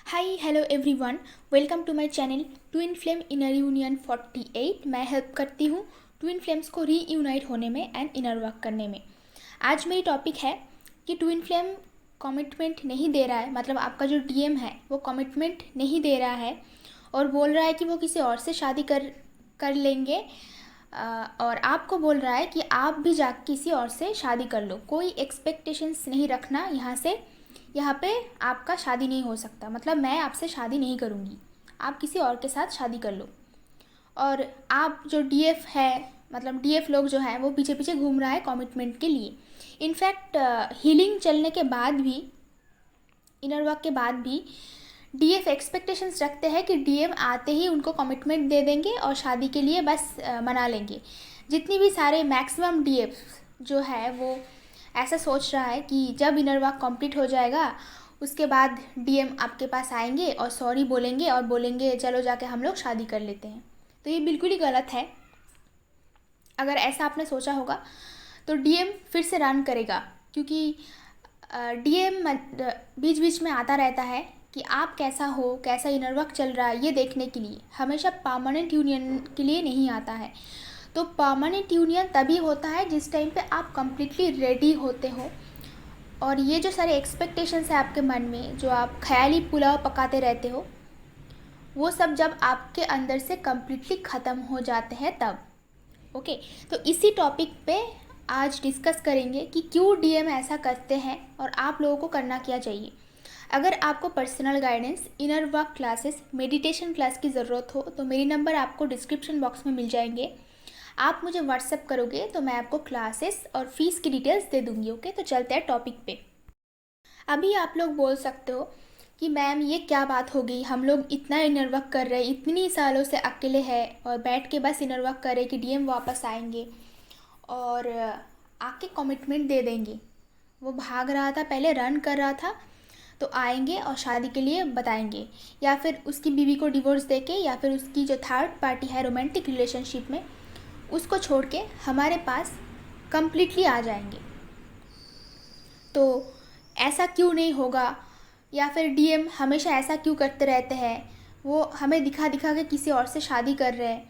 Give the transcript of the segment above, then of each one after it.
Hi hello everyone, welcome to my channel twin flame inner union 48। मैं help करती हूँ twin flames को reunite होने में एंड इनर वर्क करने में। आज मेरी टॉपिक है कि ट्विन फ्लेम कमिटमेंट नहीं दे रहा है, मतलब आपका जो डीएम है वो कमिटमेंट नहीं दे रहा है और बोल रहा है कि वो किसी और से शादी कर लेंगे। और आपको बोल रहा है कि आप भी जा किसी और से शादी कर लो। कोई एक्सपेक्टेशंस नहीं रखना यहाँ पे आपका शादी नहीं हो सकता, मतलब मैं आपसे शादी नहीं करूँगी, आप किसी और के साथ शादी कर लो। और आप जो डीएफ है, मतलब डीएफ लोग जो है वो पीछे पीछे घूम रहा है कमिटमेंट के लिए। इनफैक्ट हीलिंग चलने के बाद भी, इनर वर्क के बाद भी डीएफ एक्सपेक्टेशंस रखते हैं कि डीएम आते ही उनको कमिटमेंट दे देंगे और शादी के लिए बस मना लेंगे। जितनी भी सारे मैक्सिमम डीएफ जो है वो ऐसा सोच रहा है कि जब इनर वर्क कंप्लीट हो जाएगा उसके बाद डीएम आपके पास आएंगे और सॉरी बोलेंगे और बोलेंगे चलो जाके हम लोग शादी कर लेते हैं। तो ये बिल्कुल ही गलत है। अगर ऐसा आपने सोचा होगा तो डीएम फिर से रन करेगा, क्योंकि डीएम बीच बीच में आता रहता है कि आप कैसा हो, कैसा इनर वर्क चल रहा है ये देखने के लिए। हमेशा परमानेंट यूनियन के लिए नहीं आता है। तो परमानेंट यूनियन तभी होता है जिस टाइम पे आप कम्प्लीटली रेडी होते हो। और ये जो सारे एक्सपेक्टेशंस है आपके मन में, जो आप ख्याली पुलाव पकाते रहते हो, वो सब जब आपके अंदर से कम्प्लीटली ख़त्म हो जाते हैं तब। ओके, तो इसी टॉपिक पे आज डिस्कस करेंगे कि क्यों डीएम ऐसा करते हैं और आप लोगों को करना क्या चाहिए। अगर आपको personal guidance, inner work classes, meditation class की ज़रूरत हो तो मेरी नंबर आपको डिस्क्रिप्शन बॉक्स में मिल जाएंगे। आप मुझे व्हाट्सएप करोगे तो मैं आपको क्लासेस और फीस की डिटेल्स दे दूँगी। ओके, तो चलते हैं टॉपिक पे। अभी आप लोग बोल सकते हो कि मैम ये क्या बात हो गई, हम लोग इतना इनर वर्क कर रहे हैं, इतनी सालों से अकेले हैं और बैठ के बस इनर वर्क कर रहे कि डीएम वापस आएंगे और आके कमिटमेंट दे देंगे। वो भाग रहा था, पहले रन कर रहा था, तो आएंगे और शादी के लिए बताएंगे, या फिर उसकी बीवी को डिवोर्स देके, या फिर उसकी जो थर्ड पार्टी है रोमांटिक रिलेशनशिप में, उसको छोड़ के हमारे पास कम्प्लीटली आ जाएंगे। तो ऐसा क्यों नहीं होगा, या फिर डीएम हमेशा ऐसा क्यों करते रहते हैं, वो हमें दिखा दिखा के किसी और से शादी कर रहे हैं।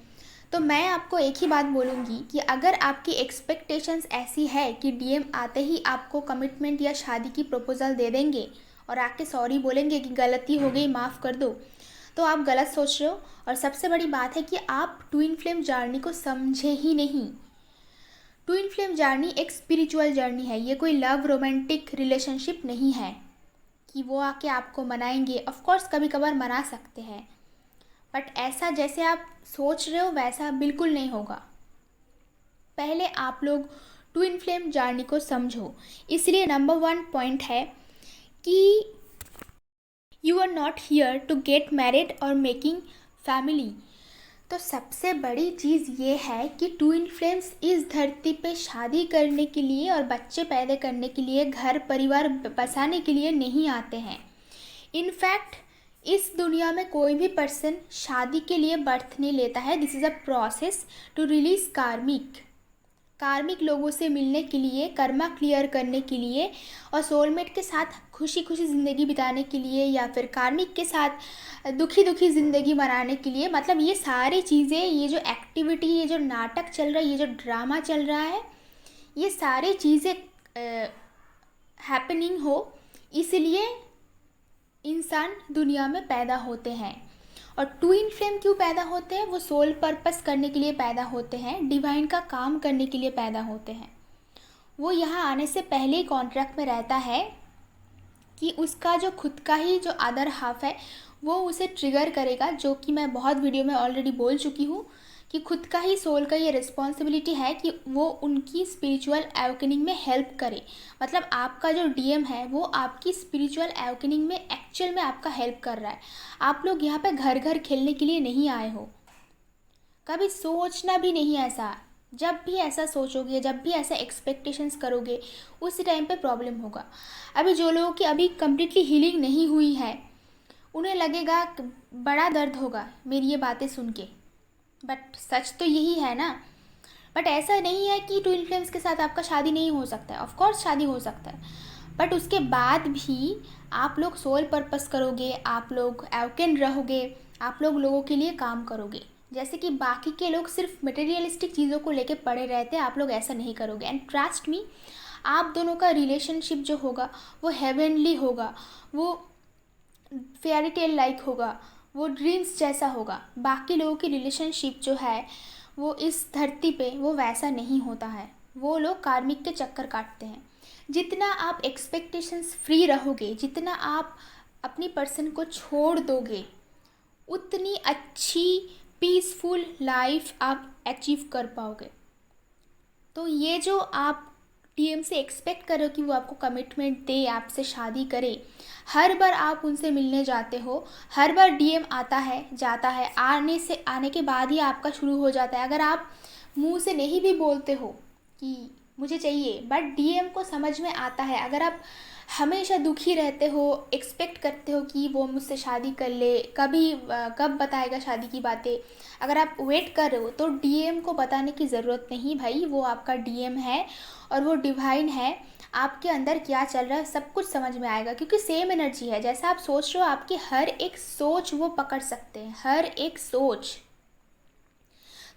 तो मैं आपको एक ही बात बोलूँगी कि अगर आपकी एक्सपेक्टेशंस ऐसी है कि डीएम आते ही आपको कमिटमेंट या शादी की प्रपोज़ल दे देंगे और आके सॉरी बोलेंगे कि गलती हो गई माफ़ कर दो, तो आप गलत सोच रहे हो। और सबसे बड़ी बात है कि आप ट्विन फ्लेम जर्नी को समझे ही नहीं। ट्विन फ्लेम जर्नी एक स्पिरिचुअल जर्नी है, ये कोई लव रोमांटिक रिलेशनशिप नहीं है कि वो आके आपको मनाएंगे। ऑफ कोर्स कभी कभार मना सकते हैं, बट ऐसा जैसे आप सोच रहे हो वैसा बिल्कुल नहीं होगा। पहले आप लोग ट्विन फ्लेम जर्नी को समझो। इसलिए नंबर 1 पॉइंट है कि you are not here to get married और मेकिंग फैमिली। तो सबसे बड़ी चीज़ ये है कि ट्विन फ्लेम्स इस धरती पे शादी करने के लिए और बच्चे पैदा करने के लिए, घर परिवार बसाने के लिए नहीं आते हैं। इनफैक्ट इस दुनिया में कोई भी पर्सन शादी के लिए बर्थ नहीं लेता है। This is a process to release karmic लोगों से मिलने के लिए, कर्मा क्लियर करने के लिए, और सोलमेट के साथ खुशी खुशी ज़िंदगी बिताने के लिए, या फिर कार्मिक के साथ दुखी दुखी ज़िंदगी मनाने के लिए। मतलब ये सारी चीज़ें, ये जो एक्टिविटी, ये जो नाटक चल रहा है, ये जो ड्रामा चल रहा है, ये सारी चीज़ें हैपनिंग हो, इसलिए इंसान दुनिया में पैदा होते हैं। और ट्विन फ्लेम क्यों पैदा होते हैं? वो सोल पर्पस करने के लिए पैदा होते हैं, डिवाइन का काम करने के लिए पैदा होते हैं। वो यहाँ आने से पहले ही कॉन्ट्रैक्ट में रहता है कि उसका जो खुद का ही जो अदर हाफ है वो उसे ट्रिगर करेगा, जो कि मैं बहुत वीडियो में ऑलरेडी बोल चुकी हूँ कि खुद का ही सोल का ये रिस्पॉन्सिबिलिटी है कि वो उनकी स्पिरिचुअल एवकनिंग में हेल्प करे। मतलब आपका जो डीएम है वो आपकी स्पिरिचुअल एवकनिंग में एक्चुअल में आपका हेल्प कर रहा है। आप लोग यहाँ पे घर घर खेलने के लिए नहीं आए हो, कभी सोचना भी नहीं ऐसा। जब भी ऐसा सोचोगे, जब भी ऐसा एक्सपेक्टेशंस करोगे, उस टाइम पे प्रॉब्लम होगा। अभी जो लोगों की अभी कम्प्लीटली हीलिंग नहीं हुई है उन्हें लगेगा कि बड़ा दर्द होगा मेरी ये बातें सुन के, बट सच तो यही है ना। बट ऐसा नहीं है कि ट्विन फ्लेम्स के साथ आपका शादी नहीं हो सकता है। ऑफ कोर्स शादी हो सकता है, बट उसके बाद भी आप लोग सोल पर्पस करोगे, आप लोग एवकेंड रहोगे, आप लोग लोगों के लिए काम करोगे। जैसे कि बाकी के लोग सिर्फ मटेरियलिस्टिक चीज़ों को लेके पड़े रहते हैं, आप लोग ऐसा नहीं करोगे। एंड ट्रस्ट मी, आप दोनों का रिलेशनशिप जो होगा वो हेवनली होगा, वो फेयरी टेल लाइक होगा, वो ड्रीम्स जैसा होगा। बाकी लोगों की रिलेशनशिप जो है वो इस धरती पे वो वैसा नहीं होता है। वो लोग कार्मिक के चक्कर काटते हैं। जितना आप एक्सपेक्टेशंस फ्री रहोगे, जितना आप अपनी पर्सन को छोड़ दोगे, उतनी अच्छी पीसफुल लाइफ आप अचीव कर पाओगे। तो ये जो आप डीएम से एक्सपेक्ट करो कि वो आपको कमिटमेंट दे, आपसे शादी करे, हर बार आप उनसे मिलने जाते हो, हर बार डीएम आता है जाता है, आने के बाद ही आपका शुरू हो जाता है। अगर आप मुंह से नहीं भी बोलते हो कि मुझे चाहिए, बट डीएम को समझ में आता है। अगर आप हमेशा दुखी रहते हो, एक्सपेक्ट करते हो कि वो मुझसे शादी कर ले, कब बताएगा शादी की बातें, अगर आप वेट कर रहे हो तो डीएम को बताने की ज़रूरत नहीं भाई, वो आपका डीएम है और वो डिवाइन है। आपके अंदर क्या चल रहा है सब कुछ समझ में आएगा, क्योंकि सेम एनर्जी है। जैसा आप सोच रहे हो, आपकी हर एक सोच वो पकड़ सकते हैं, हर एक सोच।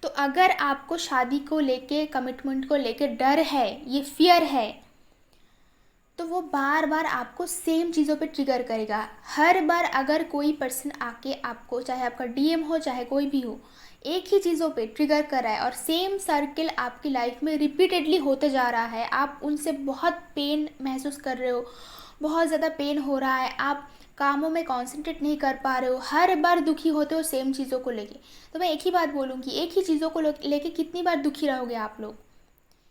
तो अगर आपको शादी को लेके, कमिटमेंट को लेके डर है, ये फियर है, तो वो बार बार आपको सेम चीज़ों पे ट्रिगर करेगा। हर बार अगर कोई पर्सन आके आपको, चाहे आपका डीएम हो चाहे कोई भी हो, एक ही चीज़ों पे ट्रिगर कर रहा है और सेम सर्किल आपकी लाइफ में रिपीटेडली होते जा रहा है, आप उनसे बहुत पेन महसूस कर रहे हो, बहुत ज़्यादा पेन हो रहा है, आप कामों में कॉन्सेंट्रेट नहीं कर पा रहे हो, हर बार दुखी होते हो सेम चीज़ों को लेके, तो मैं एक ही बात बोलूँगी, एक ही चीज़ों को लेके कितनी बार दुखी रहोगे आप लोग।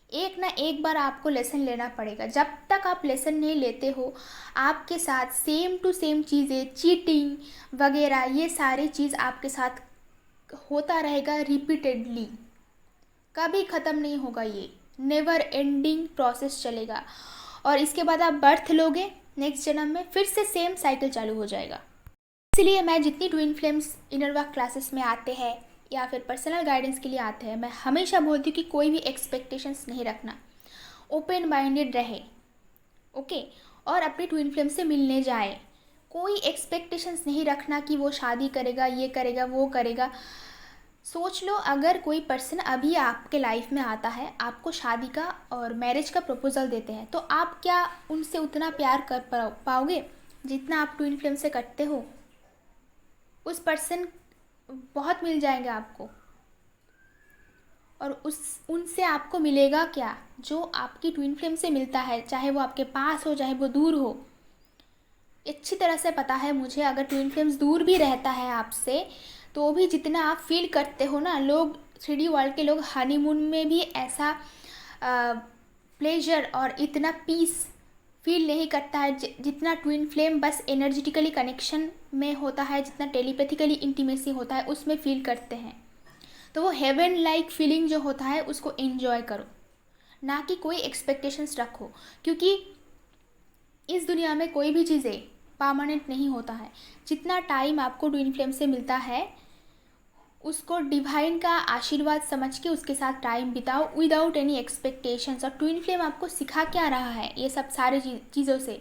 एक ना एक बार आपको लेसन लेना पड़ेगा। जब तक आप लेसन नहीं लेते हो, आपके साथ सेम टू सेम चीज़ें, चीटिंग वगैरह, ये सारी चीज़ आपके साथ होता रहेगा रिपीटेडली, कभी ख़त्म नहीं होगा। ये नेवर एंडिंग प्रोसेस चलेगा और इसके बाद आप बर्थ लोगे नेक्स्ट जन्म में, फिर से सेम साइकिल चालू हो जाएगा। इसलिए मैं जितनी twin flames inner work classes में आते हैं या फिर पर्सनल गाइडेंस के लिए आते हैं, मैं हमेशा बोलती हूँ कि कोई भी एक्सपेक्टेशंस नहीं रखना, ओपन माइंडेड रहे, ओके, और अपनी ट्विन फ्लेम से मिलने जाए। कोई एक्सपेक्टेशंस नहीं रखना कि वो शादी करेगा, ये करेगा, वो करेगा। सोच लो, अगर कोई पर्सन अभी आपके लाइफ में आता है, आपको शादी का और मैरिज का प्रपोजल देते हैं, तो आप क्या उनसे उतना प्यार कर पाओगे जितना आप ट्विन फ्लेम से करते हो? उस पर्सन बहुत मिल जाएंगे आपको, और उनसे आपको मिलेगा क्या जो आपकी ट्विन फ्लेम से मिलता है, चाहे वो आपके पास हो चाहे वो दूर हो। अच्छी तरह से पता है मुझे, अगर ट्विन फ्लेम्स दूर भी रहता है आपसे, तो भी जितना आप फील करते हो ना, लोग 3D वर्ल्ड के लोग हनीमून में भी ऐसा प्लेजर और इतना पीस फील नहीं करता है जितना ट्विन फ्लेम बस एनर्जेटिकली कनेक्शन में होता है, जितना टेलीपैथिकली इंटीमेसी होता है उसमें फील करते हैं। तो वो हेवन लाइक फीलिंग जो होता है उसको एंजॉय करो, ना कि कोई एक्सपेक्टेशंस रखो, क्योंकि इस दुनिया में कोई भी चीज़ें परमानेंट नहीं होता है। जितना टाइम आपको ट्विन फ्लेम से मिलता है उसको डिवाइन का आशीर्वाद समझ के उसके साथ टाइम बिताओ विदाउट एनी एक्सपेक्टेशंस। और ट्विन फ्लेम आपको सिखा क्या रहा है ये सब सारी चीज़ों से,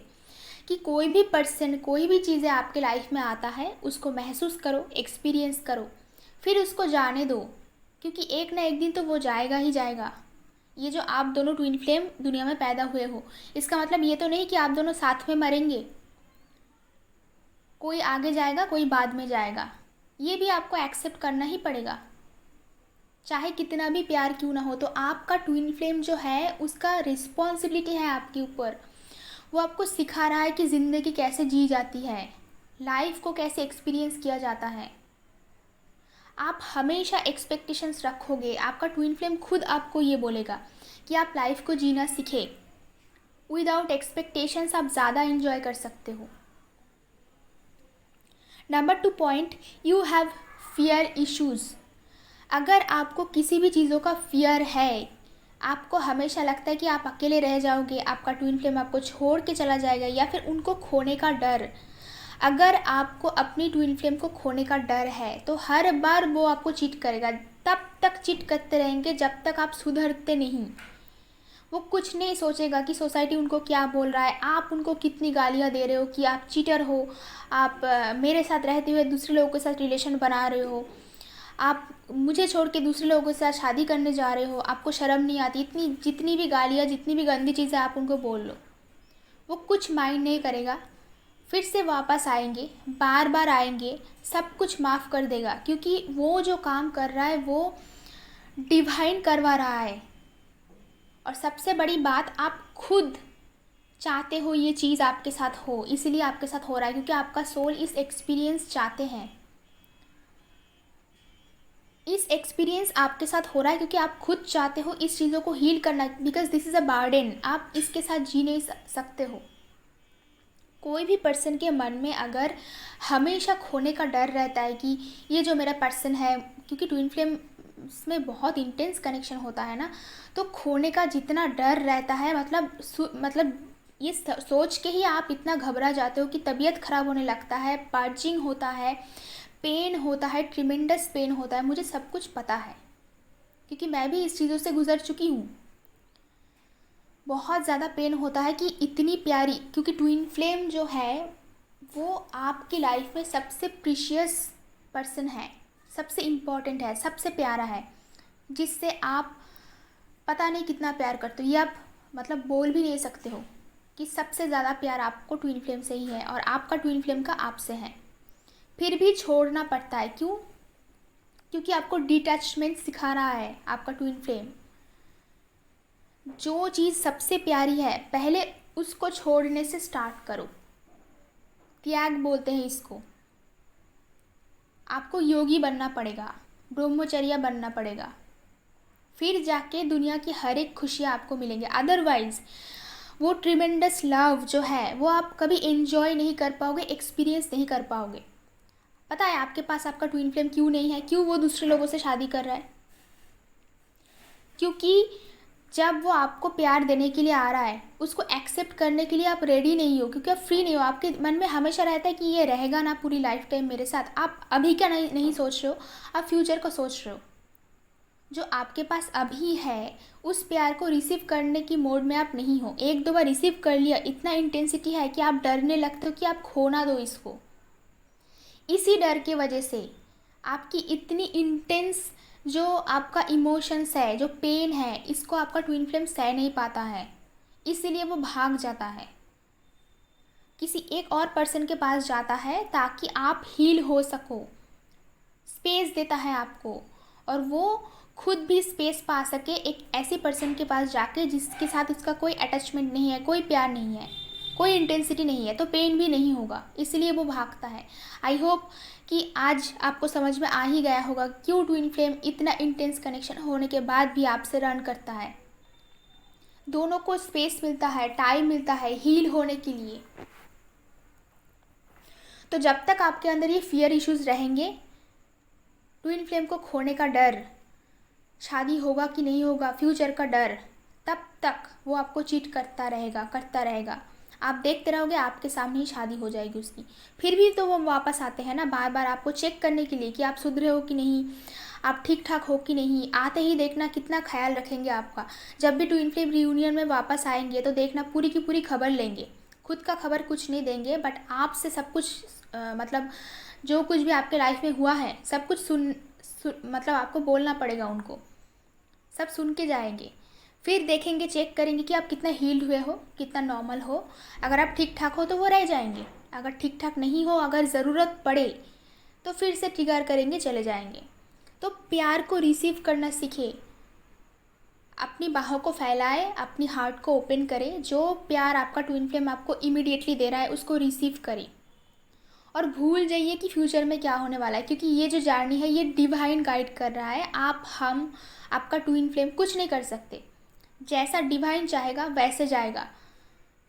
कि कोई भी पर्सन, कोई भी चीज़ें आपके लाइफ में आता है उसको महसूस करो, एक्सपीरियंस करो, फिर उसको जाने दो, क्योंकि एक ना एक दिन तो वो जाएगा ही जाएगा। ये जो आप दोनों ट्विन फ्लेम दुनिया में पैदा हुए हो, इसका मतलब ये तो नहीं कि आप दोनों साथ में मरेंगे, कोई आगे जाएगा कोई बाद में जाएगा। ये भी आपको एक्सेप्ट करना ही पड़ेगा, चाहे कितना भी प्यार क्यों ना हो। तो आपका ट्विन फ्लेम जो है उसका रिस्पॉन्सिबिलिटी है आपके ऊपर। वो आपको सिखा रहा है कि ज़िंदगी कैसे जी जाती है, लाइफ को कैसे एक्सपीरियंस किया जाता है। आप हमेशा एक्सपेक्टेशंस रखोगे, आपका ट्विन फ्लेम खुद आपको ये बोलेगा कि आप लाइफ को जीना सीखे। विदाउट एक्सपेक्टेशंस आप ज़्यादा एंजॉय कर सकते हो। Number 2 point, you have fear issues. अगर आपको किसी भी चीज़ों का फियर है, आपको हमेशा लगता है कि आप अकेले रह जाओगे, आपका ट्विन फ्लेम आपको छोड़ के चला जाएगा, या फिर उनको खोने का डर, अगर आपको अपनी ट्विन फ्लेम को खोने का डर है तो हर बार वो आपको चीट करेगा। तब तक चीट करते रहेंगे जब तक आप सुधरते नहीं। वो कुछ नहीं सोचेगा कि सोसाइटी उनको क्या बोल रहा है, आप उनको कितनी गालियाँ दे रहे हो कि आप चीटर हो, आप मेरे साथ रहते हुए दूसरे लोगों के साथ रिलेशन बना रहे हो, आप मुझे छोड़ के दूसरे लोगों के साथ शादी करने जा रहे हो, आपको शर्म नहीं आती, इतनी जितनी भी गालियाँ, जितनी भी गंदी चीज़ें आप उनको बोल लो, वो कुछ माइंड नहीं करेगा। फिर से वापस आएंगे, बार बार आएंगे, सब कुछ माफ़ कर देगा, क्योंकि वो जो काम कर रहा है वो डिवाइन करवा रहा है। और सबसे बड़ी बात, आप खुद चाहते हो ये चीज़ आपके साथ हो, इसलिए आपके साथ हो रहा है, क्योंकि आपका सोल इस एक्सपीरियंस चाहते हैं। इस एक्सपीरियंस आपके साथ हो रहा है क्योंकि आप खुद चाहते हो इस चीज़ों को हील करना, because this is a burden, आप इसके साथ जी नहीं सकते हो। कोई भी पर्सन के मन में अगर हमेशा खोने का डर रहता है कि ये जो मेरा पर्सन है, क्योंकि ट्विन फ्लेम में बहुत इंटेंस कनेक्शन होता है ना, तो खोने का जितना डर रहता है, मतलब ये सोच के ही आप इतना घबरा जाते हो कि तबीयत ख़राब होने लगता है, पर्जिंग होता है, पेन होता है, ट्रिमेंडस पेन होता है। मुझे सब कुछ पता है क्योंकि मैं भी इस चीज़ों से गुज़र चुकी हूँ। बहुत ज़्यादा पेन होता है कि इतनी प्यारी, क्योंकि ट्विन फ्लेम जो है वो आपकी लाइफ में सबसे प्रीशियस पर्सन है, सबसे इम्पॉर्टेंट है, सबसे प्यारा है, जिससे आप पता नहीं कितना प्यार करते हो। ये आप मतलब बोल भी नहीं सकते हो कि सबसे ज़्यादा प्यार आपको ट्विन फ्लेम से ही है और आपका ट्विन फ्लेम का आपसे है। फिर भी छोड़ना पड़ता है, क्यों? क्योंकि आपको डिटैचमेंट सिखा रहा है आपका ट्विन फ्लेम। जो चीज़ सबसे प्यारी है, पहले उसको छोड़ने से स्टार्ट करो। त्याग बोलते हैं इसको। आपको योगी बनना पड़ेगा, ब्रह्मचर्या बनना पड़ेगा, फिर जाके दुनिया की हर एक खुशियाँ आपको मिलेंगे। अदरवाइज़ वो ट्रिमेंडस लव जो है वो आप कभी एंजॉय नहीं कर पाओगे, एक्सपीरियंस नहीं कर पाओगे। पता है आपके पास आपका ट्विन फ्लेम क्यों नहीं है? क्यों वो दूसरे लोगों से शादी कर रहा है? क्योंकि जब वो आपको प्यार देने के लिए आ रहा है, उसको एक्सेप्ट करने के लिए आप रेडी नहीं हो, क्योंकि आप फ्री नहीं हो। आपके मन में हमेशा रहता है कि ये रहेगा ना पूरी लाइफ टाइम मेरे साथ। आप अभी का नहीं सोच रहे हो, आप फ्यूचर का सोच रहे हो। जो आपके पास अभी है उस प्यार को रिसीव करने की मोड में आप नहीं हो। एक दो बार रिसीव कर लिया, इतना इंटेंसिटी है कि आप डरने लगते हो कि आप खो ना दो इसको। इसी डर की वजह से आपकी इतनी इंटेंस जो आपका इमोशंस है, जो पेन है, इसको आपका ट्विन फ्लेम सह नहीं पाता है, इसीलिए वो भाग जाता है, किसी एक और पर्सन के पास जाता है ताकि आप हील हो सको। स्पेस देता है आपको, और वो खुद भी स्पेस पा सके एक ऐसे पर्सन के पास जाके जिसके साथ उसका कोई अटैचमेंट नहीं है, कोई प्यार नहीं है, कोई इंटेंसिटी नहीं है, तो पेन भी नहीं होगा, इसलिए वो भागता है। आई होप कि आज आपको समझ में आ ही गया होगा क्यों ट्विन फ्लेम इतना इंटेंस कनेक्शन होने के बाद भी आपसे रन करता है। दोनों को स्पेस मिलता है, टाइम मिलता है हील होने के लिए। तो जब तक आपके अंदर ये फियर इश्यूज रहेंगे, ट्विन फ्लेम को खोने का डर, शादी होगा कि नहीं होगा, फ्यूचर का डर, तब तक वो आपको चीट करता रहेगा। आप देखते रहोगे, आपके सामने ही शादी हो जाएगी उसकी। फिर भी तो वो वापस आते हैं ना बार बार आपको चेक करने के लिए कि आप सुधरे हो कि नहीं, आप ठीक ठाक हो कि नहीं। आते ही देखना कितना ख्याल रखेंगे आपका। जब भी ट्विन फ्लेम रियूनियन में वापस आएंगे तो देखना पूरी की पूरी खबर लेंगे। खुद का खबर कुछ नहीं देंगे, बट आपसे सब कुछ मतलब जो कुछ भी आपके लाइफ में हुआ है सब कुछ मतलब आपको बोलना पड़ेगा उनको। सब सुन के जाएंगे, फिर देखेंगे, चेक करेंगे कि आप कितना हील्ड हुए हो, कितना नॉर्मल हो। अगर आप ठीक ठाक हो तो वो रह जाएंगे, अगर ठीक ठाक नहीं हो, अगर ज़रूरत पड़े तो फिर से ट्रिगर करेंगे, चले जाएंगे। तो प्यार को रिसीव करना सीखे, अपनी बाहों को फैलाए, अपनी हार्ट को ओपन करें। जो प्यार आपका ट्विन फ्लेम आपको इमीडिएटली दे रहा है उसको रिसीव करें, और भूल जाइए कि फ्यूचर में क्या होने वाला है, क्योंकि ये जो जर्नी है ये डिवाइन गाइड कर रहा है। हम आपका ट्विन फ्लेम कुछ नहीं कर सकते। जैसा डिवाइन चाहेगा वैसे जाएगा।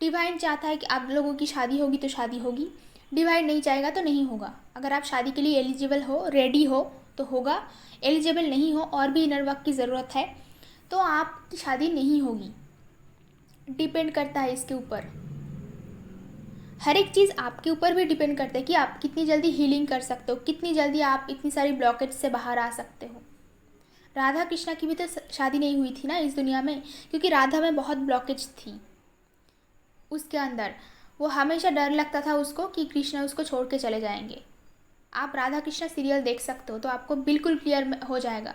डिवाइन चाहता है कि आप लोगों की शादी होगी तो शादी होगी, डिवाइन नहीं चाहेगा तो नहीं होगा। अगर आप शादी के लिए एलिजिबल हो, रेडी हो तो होगा, एलिजिबल नहीं हो और भी इनर वर्क की ज़रूरत है तो आपकी शादी नहीं होगी। डिपेंड करता है इसके ऊपर। हर एक चीज़ आपके ऊपर भी डिपेंड करता है कि आप कितनी जल्दी हीलिंग कर सकते हो, कितनी जल्दी आप इतनी सारी ब्लॉकेज से बाहर आ सकते हो। राधा कृष्णा की भी तो शादी नहीं हुई थी ना इस दुनिया में, क्योंकि राधा में बहुत ब्लॉकेज थी उसके अंदर। वो हमेशा डर लगता था उसको कि कृष्णा उसको छोड़ के चले जाएंगे। आप राधा कृष्णा सीरियल देख सकते हो तो आपको बिल्कुल क्लियर हो जाएगा।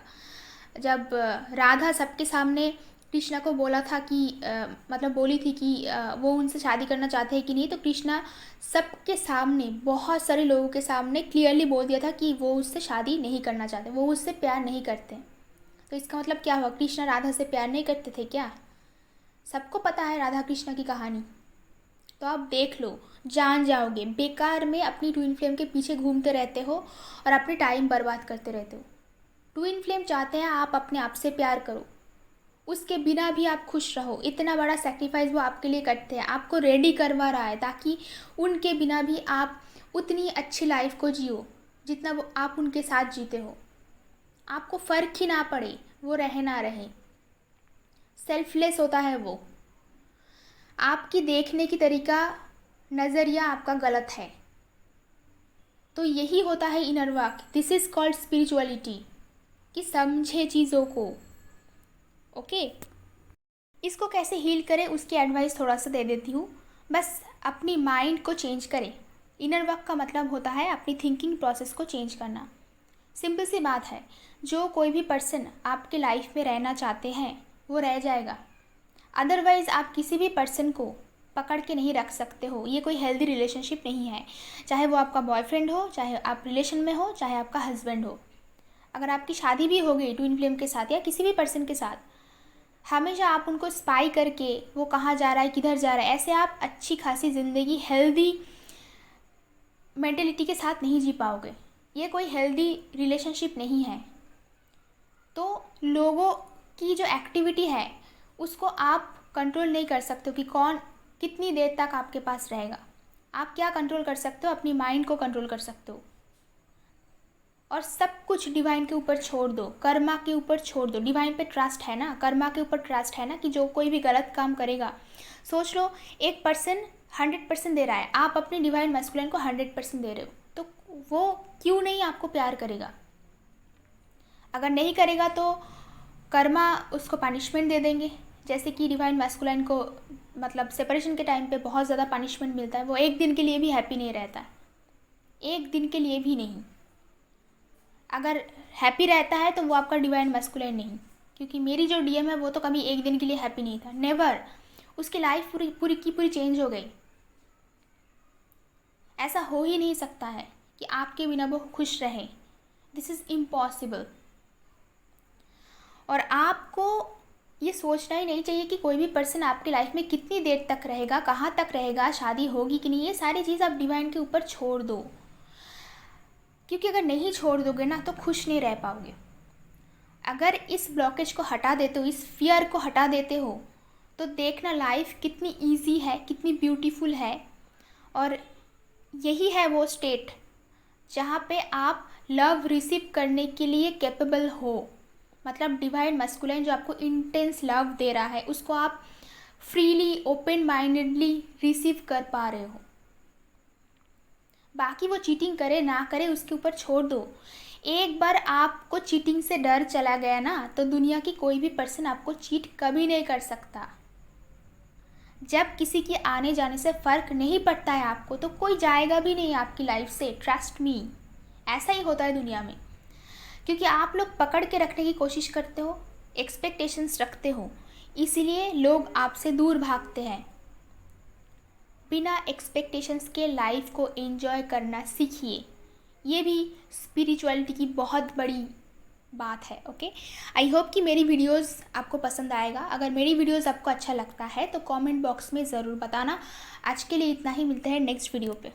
जब राधा सबके सामने कृष्णा को बोला था कि मतलब बोली थी कि वो उनसे शादी करना चाहते हैं कि नहीं, तो कृष्णा सबके सामने, बहुत सारे लोगों के सामने क्लियरली बोल दिया था कि वो उससे शादी नहीं करना चाहते, वो उससे प्यार नहीं करते। तो इसका मतलब क्या हुआ? कृष्णा राधा से प्यार नहीं करते थे क्या? सबको पता है राधा कृष्णा की कहानी। तो आप देख लो, जान जाओगे। बेकार में अपनी ट्विन फ्लेम के पीछे घूमते रहते हो और अपने टाइम बर्बाद करते रहते हो। ट्विन फ्लेम चाहते हैं आप अपने आप से प्यार करो, उसके बिना भी आप खुश रहो। इतना बड़ा सेक्रीफाइस वो आपके लिए करते हैं, आपको रेडी करवा रहा है ताकि उनके बिना भी आप उतनी अच्छी लाइफ को जियो जितना वो आप उनके साथ जीते हो। आपको फ़र्क ही ना पड़े वो रहे ना रहे। सेल्फलेस होता है वो। आपकी देखने की तरीका, नज़रिया आपका गलत है। तो यही होता है inner work. This is called spirituality, कि समझे चीज़ों को। ओके, इसको कैसे हील करें उसकी एडवाइस थोड़ा सा दे देती हूँ। बस अपनी माइंड को चेंज करें। इनर वर्क का मतलब होता है अपनी थिंकिंग प्रोसेस को चेंज करना। सिंपल सी बात है, जो कोई भी पर्सन आपके लाइफ में रहना चाहते हैं वो रह जाएगा। अदरवाइज़ आप किसी भी पर्सन को पकड़ के नहीं रख सकते हो। ये कोई हेल्दी रिलेशनशिप नहीं है, चाहे वो आपका बॉयफ्रेंड हो, चाहे आप रिलेशन में हो, चाहे आपका हस्बैंड हो। अगर आपकी शादी भी हो गई ट्विन फ्लेम के साथ या किसी भी पर्सन के साथ, हमेशा आप उनको स्पाई करके वो कहाँ जा रहा है, किधर जा रहा है, ऐसे आप अच्छी खासी ज़िंदगी हेल्दी मेंटेलिटी के साथ नहीं जी पाओगे। ये कोई हेल्दी रिलेशनशिप नहीं है। तो लोगों की जो एक्टिविटी है उसको आप कंट्रोल नहीं कर सकते हो कि कौन कितनी देर तक आपके पास रहेगा। आप क्या कंट्रोल कर सकते हो? अपनी माइंड को कंट्रोल कर सकते हो। और सब कुछ डिवाइन के ऊपर छोड़ दो, कर्मा के ऊपर छोड़ दो। डिवाइन पे ट्रस्ट है ना, कर्मा के ऊपर ट्रस्ट है ना, कि जो कोई भी गलत काम करेगा, सोच लो एक पर्सन 100% दे रहा है, आप अपने डिवाइन मैस्कुलिन को 100% दे रहे हो, तो वो क्यों नहीं आपको प्यार करेगा? अगर नहीं करेगा तो कर्मा उसको पनिशमेंट दे देंगे। जैसे कि डिवाइन मैस्कुलिन को मतलब सेपरेशन के टाइम पे बहुत ज़्यादा पनिशमेंट मिलता है, वो एक दिन के लिए भी हैप्पी नहीं रहता है, एक दिन के लिए भी नहीं। अगर हैप्पी रहता है तो वो आपका डिवाइन मैस्कुलिन नहीं, क्योंकि मेरी जो डीएम है वो तो कभी एक दिन के लिए हैप्पी नहीं था, नेवर। उसकी लाइफ पूरी पूरी की पूरी चेंज हो गई। ऐसा हो ही नहीं सकता है कि आपके बिना वो खुश रहे। This is impossible. और आपको ये सोचना ही नहीं चाहिए कि कोई भी पर्सन आपकी लाइफ में कितनी देर तक रहेगा, कहाँ तक रहेगा, शादी होगी कि नहीं। ये सारी चीज़ आप डिवाइन के ऊपर छोड़ दो, क्योंकि अगर नहीं छोड़ दोगे ना तो खुश नहीं रह पाओगे। अगर इस ब्लॉकेज को हटा देते हो, इस फियर को हटा देते हो, तो देखना लाइफ कितनी इजी है, कितनी ब्यूटीफुल है। और यही है वो स्टेट जहाँ पे आप लव रिसीव करने के लिए कैपेबल हो। मतलब डिवाइन मैस्कुलिन जो आपको इंटेंस लव दे रहा है उसको आप फ्रीली, ओपन माइंडेडली रिसीव कर पा रहे हो। बाकी वो चीटिंग करे ना करे उसके ऊपर छोड़ दो। एक बार आपको चीटिंग से डर चला गया ना तो दुनिया की कोई भी पर्सन आपको चीट कभी नहीं कर सकता। जब किसी के आने जाने से फ़र्क नहीं पड़ता है आपको, तो कोई जाएगा भी नहीं आपकी लाइफ से। ट्रस्ट मी, ऐसा ही होता है दुनिया में। क्योंकि आप लोग पकड़ के रखने की कोशिश करते हो, एक्सपेक्टेशंस रखते हो, इसीलिए लोग आपसे दूर भागते हैं। बिना एक्सपेक्टेशंस के लाइफ को एंजॉय करना सीखिए। ये भी स्पिरिचुअलिटी की बहुत बड़ी बात है। ओके, आई होप कि मेरी वीडियोस आपको पसंद आएगा। अगर मेरी वीडियोस आपको अच्छा लगता है तो कमेंट बॉक्स में ज़रूर बताना। आज के लिए इतना ही, मिलते हैं नेक्स्ट वीडियो पे।